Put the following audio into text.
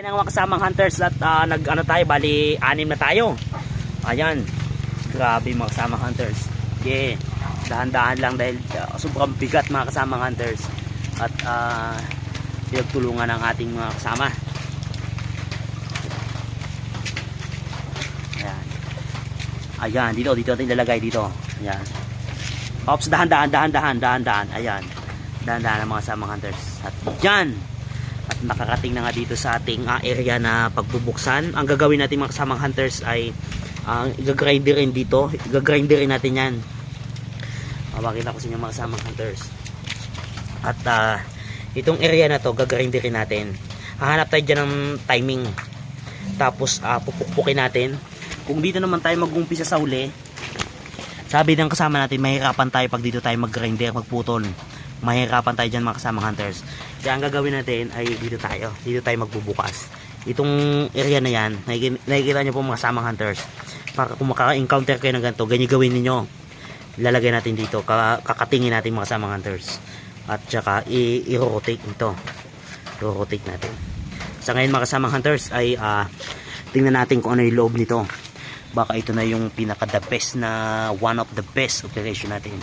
Yan ang mga kasamang hunters at nag-ano tayo, bali 6 na tayo. Ayan. Grabe mga kasamang hunters. Okay. Dahan-dahan lang dahil sobrang bigat mga kasamang hunters. At pinagtulungan ng ating mga kasama. Ayan. Ayan, dito natin ilalagay dito. Ayan. Ops, dahan-dahan. Ayan. Dahan-dahan ang mga kasamang hunters. At dyan. At nakarating na nga dito sa ating area na pagbubuksan. Ang gagawin natin mga kasamang hunters ay igagrinderin dito. Igagrinderin natin yan. Mabakita ko sa inyo mga kasamang hunters. At itong area na to gagrinderin natin. Hahanap tayo dyan ng timing. Tapos pupukpukin natin. Kung dito naman tayo mag-umpisa sa uli, sabi ng kasama natin, mahirapan tayo pag dito tayo mag-grinder, magputol. Mahirapan tayo dyan mga kasamang hunters. Kaya ang gagawin natin ay dito tayo magbubukas. Itong area na yan, nakikita nyo po mga kasamang hunters, para kung makaka-encounter kayo ng ganito, ganyan gawin niyo. Lalagay natin dito, kakatingin natin mga kasamang hunters. At saka i-rotate ito. I-rotate natin. Sa ngayon mga kasamang hunters ay tingnan natin kung ano yung loob nito. Baka ito na yung pinaka the best na one of the best operation natin.